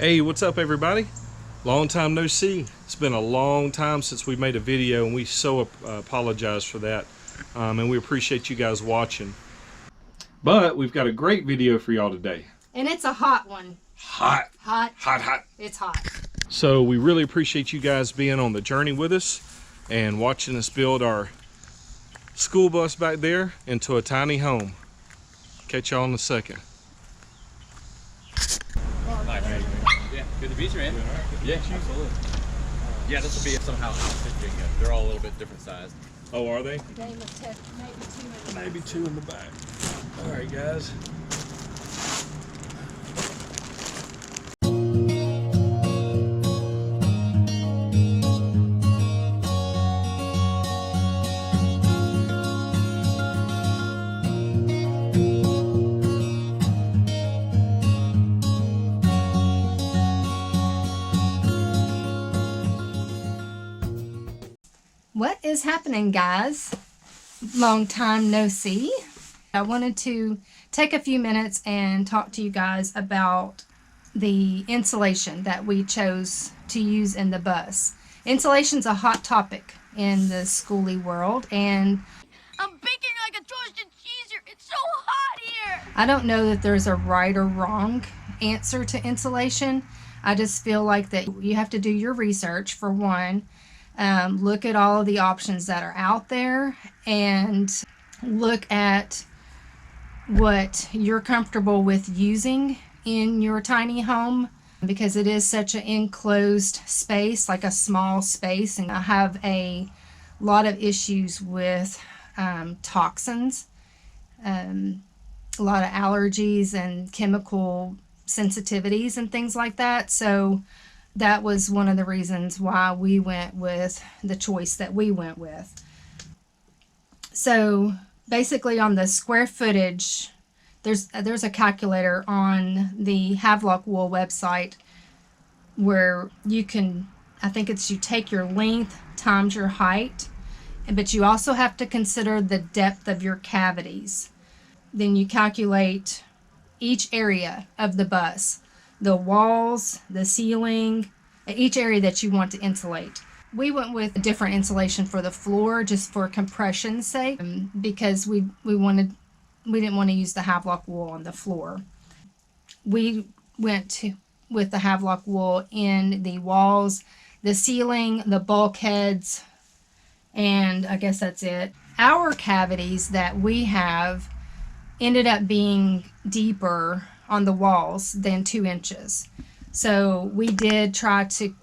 Hey, what's up everybody? Long time no see. It's been a long time since we made a video, and we so apologize for that. And we appreciate you guys watching. But we've got a great video for y'all today. And it's a hot one. Hot. Hot. Hot, hot. It's hot. So we really appreciate you guys being on the journey with us and watching us build our school bus back there into a tiny home. Catch y'all in a second. Yeah, good to meet you, man. Yeah, absolutely. Yeah, this will be somehow outfitting. They're all a little bit different sized. Oh, are they? Maybe two in the back. All right, guys. What is happening, guys? Long time no see. I wanted to take a few minutes and talk to you guys about the insulation that we chose to use in the bus. Insulation's a hot topic in the Skoolie world, and I'm baking like a toasted cheese here. It's so hot here. I don't know that there's a right or wrong answer to insulation. I just feel like that you have to do your research, for one. Look at all of the options that are out there and look at what you're comfortable with using in your tiny home, because it is such an enclosed space, like a small space, and I have a lot of issues with toxins, a lot of allergies and chemical sensitivities and things like that. So that was one of the reasons why we went with the choice that we went with. So basically, on the square footage, there's a calculator on the Havelock wool website where you can, I think it's, you take your length times your height, but you also have to consider the depth of your cavities. Then you calculate each area of the bus, the walls, the ceiling, each area that you want to insulate. We went with a different insulation for the floor, just for compression's sake, because we didn't want to use the Havelock wool on the floor. We went with the Havelock wool in the walls, the ceiling, the bulkheads, and I guess that's it. Our cavities that we have ended up being deeper on the walls than 2 inches. So we did try to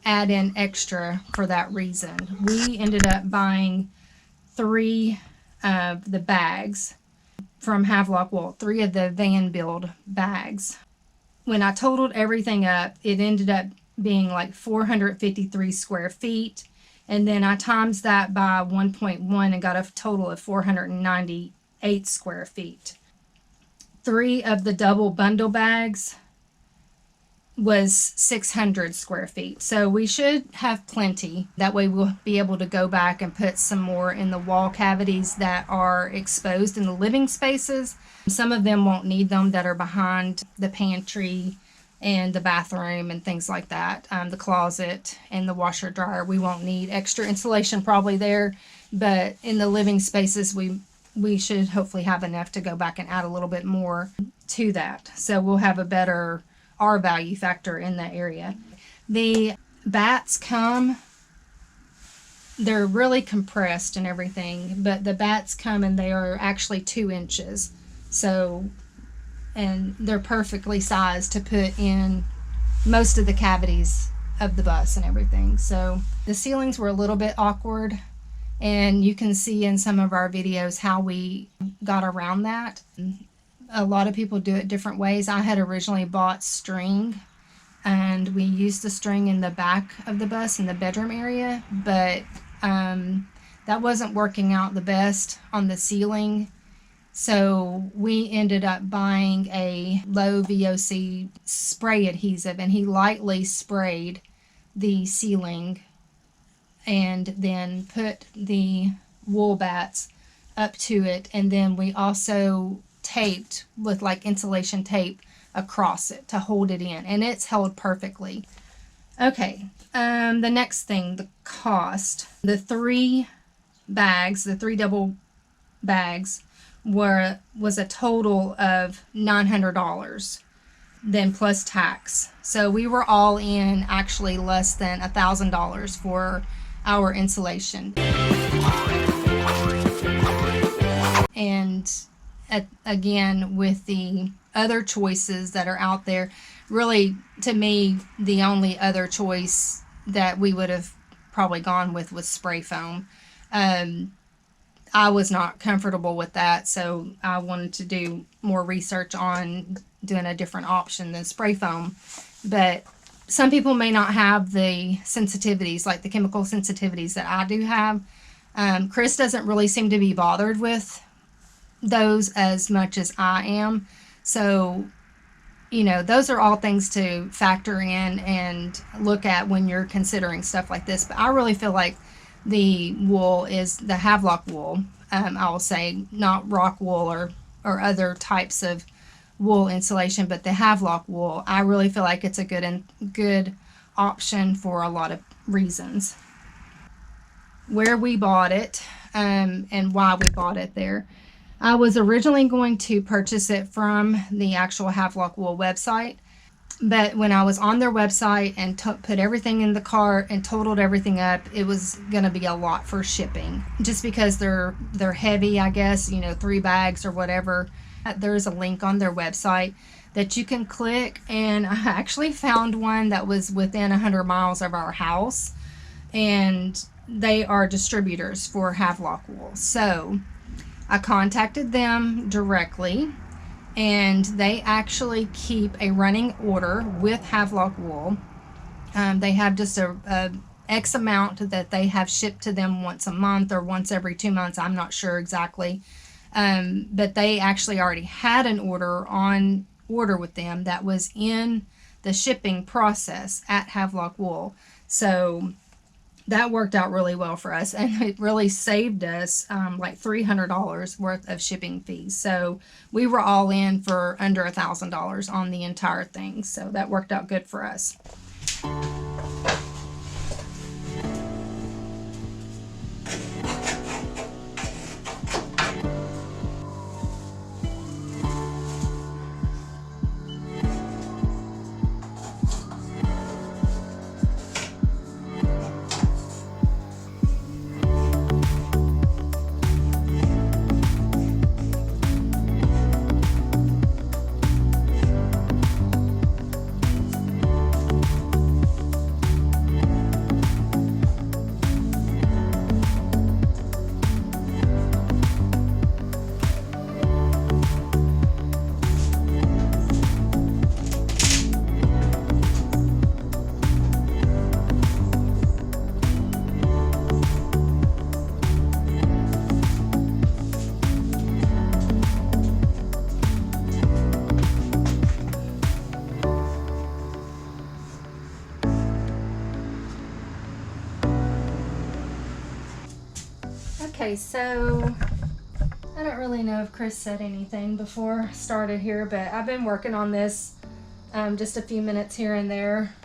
add in extra for that reason. We ended up buying 3 of the bags from Havelock wool, 3 of the van build bags. When I totaled everything up, it ended up being like 453 square feet. And then I times that by 1.1 and got a total of 498 square feet. 3 of the double bundle bags was 600 square feet. So we should have plenty. That way we'll be able to go back and put some more in the wall cavities that are exposed in the living spaces. Some of them won't need them, that are behind the pantry and the bathroom and things like that. The closet and the washer dryer, we won't need extra insulation probably there, but in the living spaces we should hopefully have enough to go back and add a little bit more to that. So we'll have a better R value factor in that area. The bats come, they're really compressed and everything, but the bats come and they are actually 2 inches. So, and they're perfectly sized to put in most of the cavities of the bus and everything. So the ceilings were a little bit awkward, and you can see in some of our videos how we got around that. A lot of people do it different ways. I had originally bought string, and we used the string in the back of the bus in the bedroom area, but that wasn't working out the best on the ceiling. So we ended up buying a low VOC spray adhesive, and he lightly sprayed the ceiling and then put the wool bats up to it. And then we also taped with like insulation tape across it to hold it in, and it's held perfectly. Okay, the next thing, the cost. The 3 bags, the 3 double bags, was a total of $900, then plus tax. So we were all in actually less than $1,000 for our insulation. And again, with the other choices that are out there, really, to me, the only other choice that we would have probably gone with was spray foam. I was not comfortable with that, so I wanted to do more research on doing a different option than spray foam. But some people may not have the sensitivities, like the chemical sensitivities that I do have. Chris doesn't really seem to be bothered with those as much as I am. So, you know, those are all things to factor in and look at when you're considering stuff like this. But I really feel like the wool is the Havelock wool. I will say, not rock wool or other types of wool insulation, but the Havelock wool, I really feel like it's a good option for a lot of reasons. Where we bought it, and why we bought it there. I was originally going to purchase it from the actual Havelock wool website, but when I was on their website and put everything in the cart and totaled everything up, it was going to be a lot for shipping, just because they're heavy, I guess, you know, 3 bags or whatever. There's a link on their website that you can click, and I actually found one that was within 100 miles of our house, and they are distributors for Havelock wool. So I contacted them directly, and they actually keep a running order with Havelock wool. They have just a X amount that they have shipped to them once a month or once every 2 months. I'm not sure exactly. But they actually already had an order with them that was in the shipping process at Havelock wool. So that worked out really well for us, and it really saved us like $300 worth of shipping fees. So we were all in for under $1,000 on the entire thing. So that worked out good for us. Okay, so I don't really know if Chris said anything before I started here, but I've been working on this just a few minutes here and there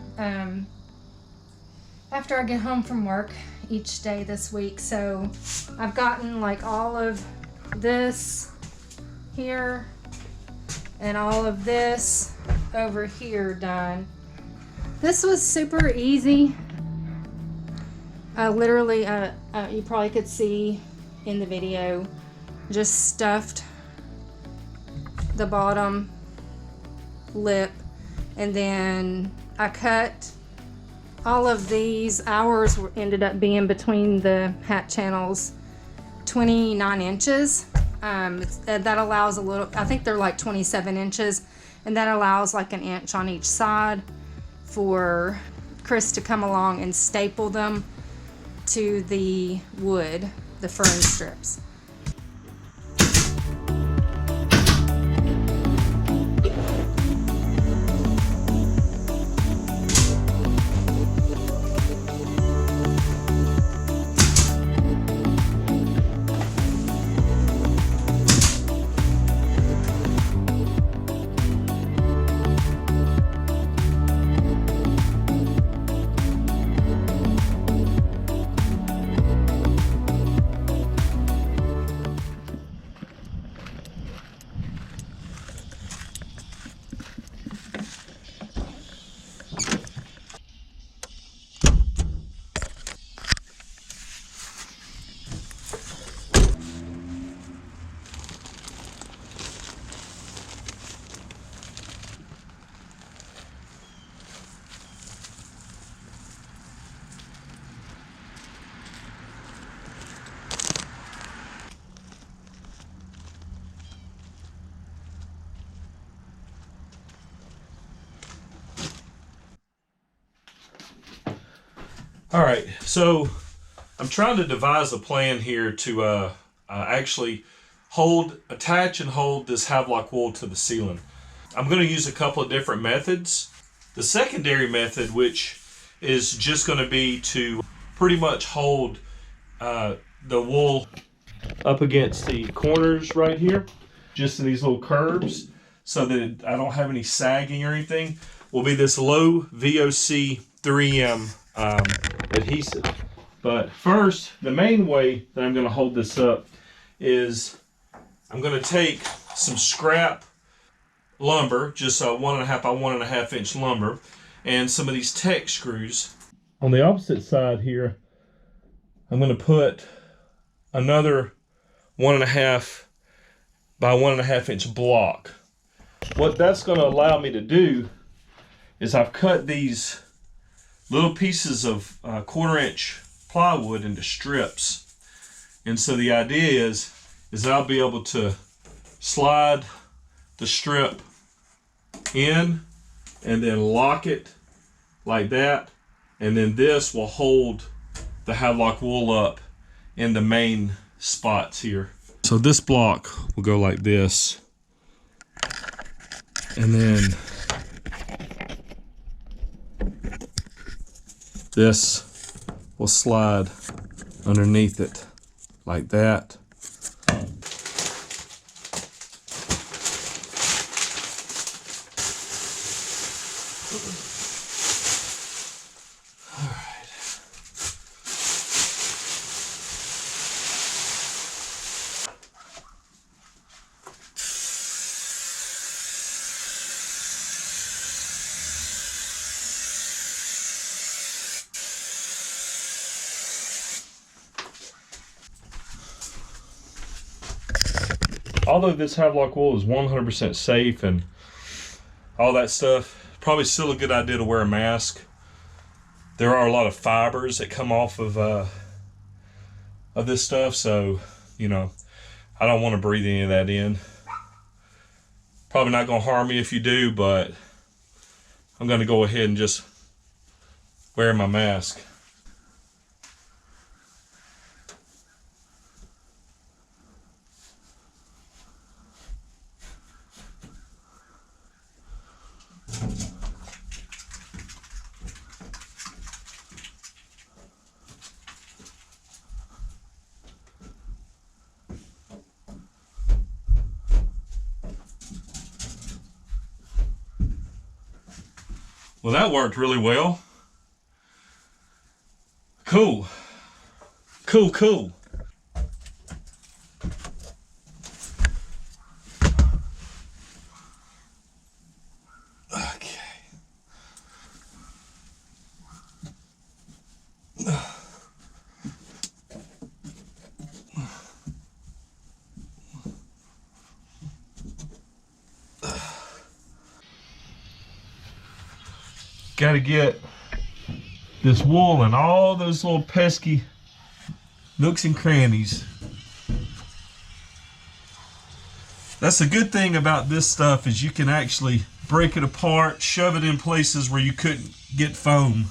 after I get home from work each day this week. So I've gotten like all of this here and all of this over here done. This was super easy. Literally, you probably could see in the video, just stuffed the bottom lip, and then I cut all of these. Ours ended up being between the hat channels 29 inches. That allows a little, I think they're like 27 inches, and that allows like an inch on each side for Chris to come along and staple them to the wood, the fern strips. All right, so I'm trying to devise a plan here to actually attach and hold this Havelock wool to the ceiling. I'm going to use a couple of different methods. The secondary method, which is just going to be to pretty much hold the wool up against the corners right here, just in these little curves, so that I don't have any sagging or anything, will be this low VOC 3M adhesive. But first, the main way that I'm going to hold this up is I'm going to take some scrap lumber, just 1.5 by 1.5 inch lumber, and some of these Tech screws. On the opposite side here, I'm going to put another 1.5 by 1.5 inch block. What that's going to allow me to do is I've cut these little pieces of 1/4 inch plywood into strips, and so the idea is I'll be able to slide the strip in and then lock it like that, and then this will hold the Havelock wool up in the main spots here. So this block will go like this, and then this will slide underneath it like that. Although this Havelock wool is 100% safe and all that stuff, probably still a good idea to wear a mask. There are a lot of fibers that come off of this stuff, so you know, I don't want to breathe any of that in. Probably not going to harm me if you do, but I'm going to go ahead and just wear my mask. Well, that worked really well. Cool. Cool, cool. Okay. Got to get this wool and all those little pesky nooks and crannies. That's the good thing about this stuff, is you can actually break it apart, shove it in places where you couldn't get foam.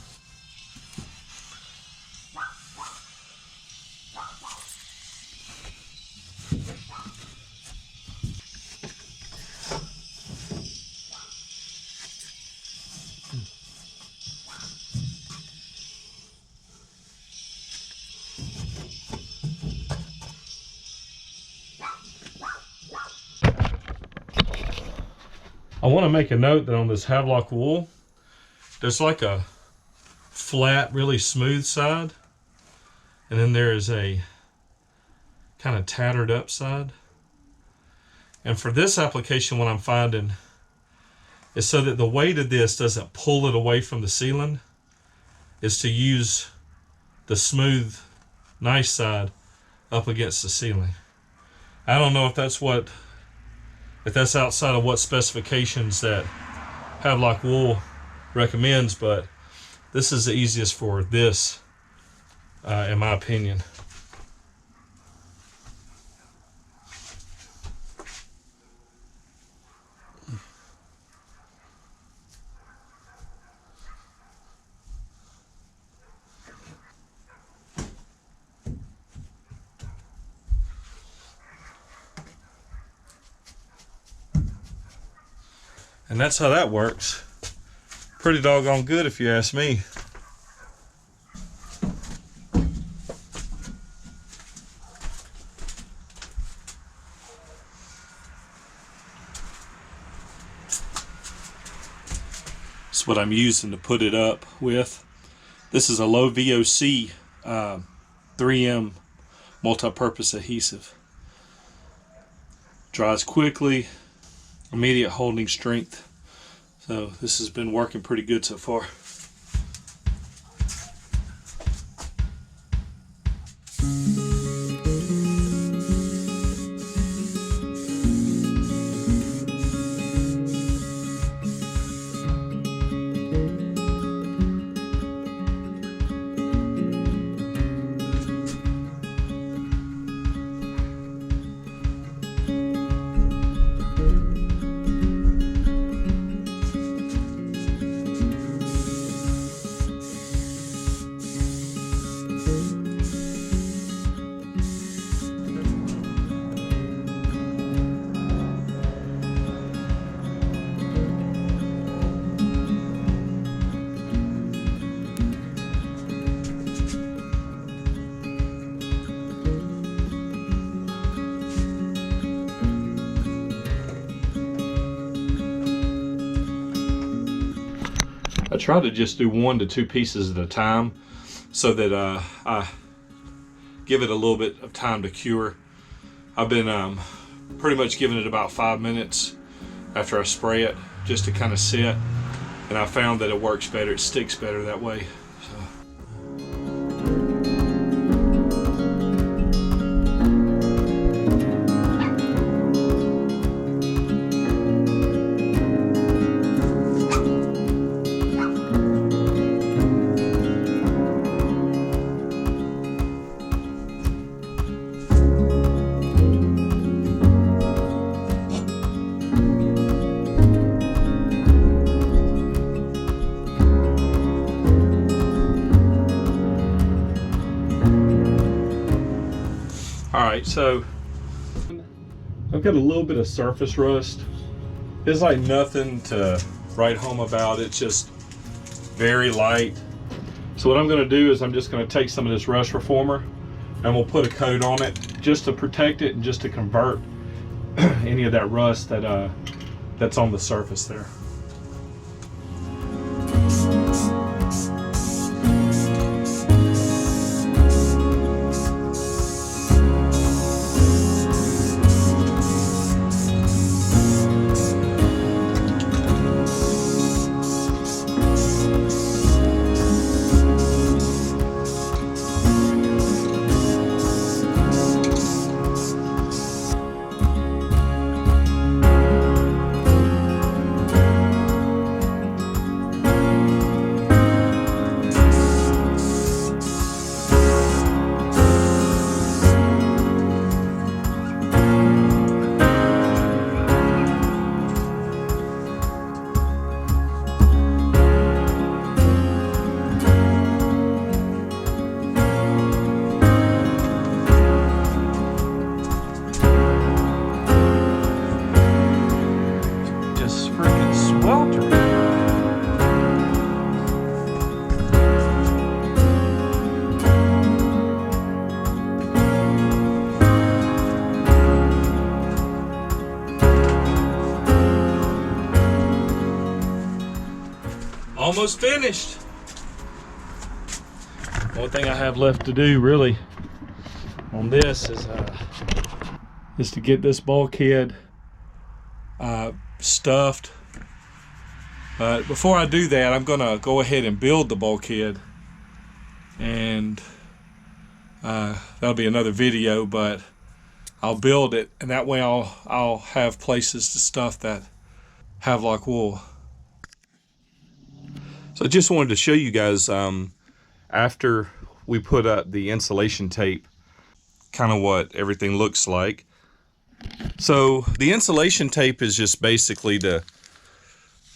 I want to make a note that on this Havelock wool, there's like a flat, really smooth side, and then there is a kind of tattered up side. And for this application, what I'm finding is, so that the weight of this doesn't pull it away from the ceiling, is to use the smooth, nice side up against the ceiling. I don't know if that's outside of what specifications that Havelock wool recommends, but this is the easiest for this, in my opinion. And that's how that works. Pretty doggone good if you ask me. That's what I'm using to put it up with. This is a low VOC 3M multi-purpose adhesive. Dries quickly, immediate holding strength. So this has been working pretty good so far. I try to just do 1 to 2 pieces at a time so that I give it a little bit of time to cure. I've been pretty much giving it about 5 minutes after I spray it just to kind of sit, and I found that it works better, it sticks better that way. Alright, so I've got a little bit of surface rust. It's like nothing to write home about. It's just very light. So what I'm going to do is I'm just going to take some of this rust reformer and we'll put a coat on it just to protect it and just to convert any of that rust that that's on the surface there. Almost finished. One thing I have left to do really on this is to get this bulkhead stuffed. But before I do that, I'm gonna go ahead and build the bulkhead, and that'll be another video, but I'll build it, and that way I'll have places to stuff that Havelock wool. So I just wanted to show you guys after we put up the insulation tape, kind of what everything looks like. So the insulation tape is just basically to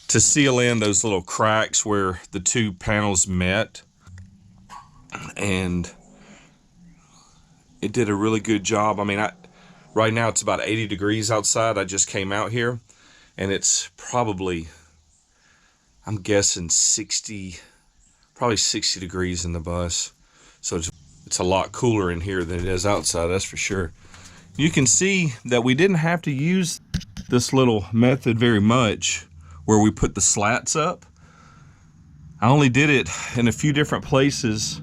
seal in those little cracks where the two panels met, and it did a really good job. I mean, right now it's about 80 degrees outside. I just came out here, and it's probably, I'm guessing 60, probably 60 degrees in the bus. So it's a lot cooler in here than it is outside, that's for sure. You can see that we didn't have to use this little method very much where we put the slats up. I only did it in a few different places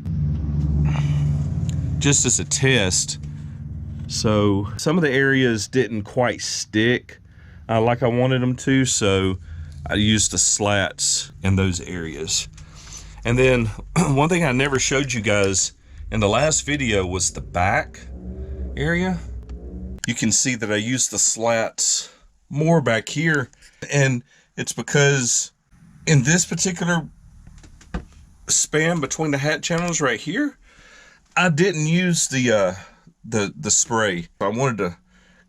just as a test. So some of the areas didn't quite stick like I wanted them to, so I used the slats in those areas. And then one thing I never showed you guys in the last video was the back area. You can see that I used the slats more back here, and it's because in this particular span between the hat channels right here, I didn't use the spray. I wanted to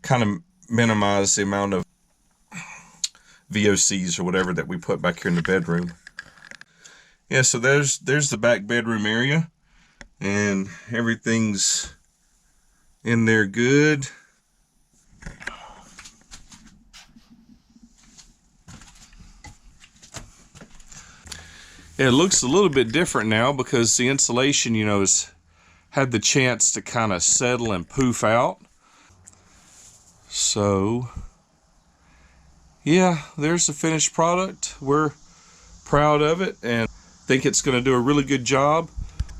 kind of minimize the amount of VOCs or whatever that we put back here in the bedroom. Yeah, so there's the back bedroom area, and everything's in there good. It looks a little bit different now because the insulation, you know, has had the chance to kind of settle and poof out. So, yeah, there's the finished product. We're proud of it and think it's going to do a really good job.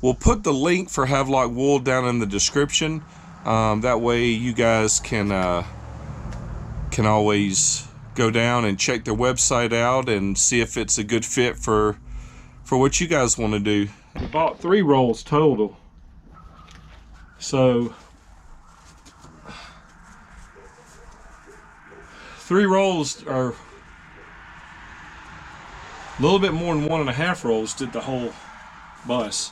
We'll put the link for Havelock wool down in the description. That way you guys can always go down and check their website out and see if it's a good fit for what you guys want to do. We bought 3 rolls total. So 3 rolls are a little bit more than 1.5 rolls did the whole bus.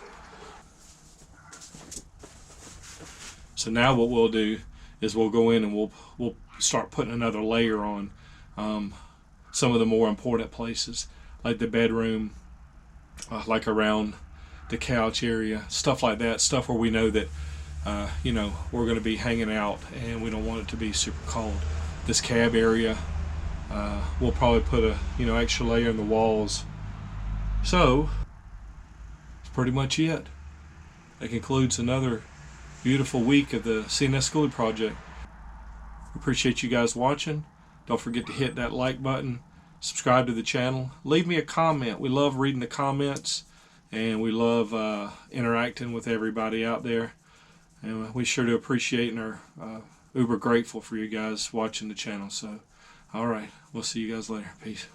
So now what we'll do is we'll go in and we'll start putting another layer on some of the more important places, like the bedroom, like around the couch area, stuff like that, stuff where we know that you know, we're going to be hanging out and we don't want it to be super cold. This cab area, we'll probably put a, you know, extra layer in the walls. So that's pretty much it. That concludes another beautiful week of the CNS Skoolie project. Appreciate you guys watching. Don't forget to hit that like button, subscribe to the channel, leave me a comment. We love reading the comments and we love interacting with everybody out there, and we sure do appreciate and are uber grateful for you guys watching the channel. So alright, we'll see you guys later. Peace.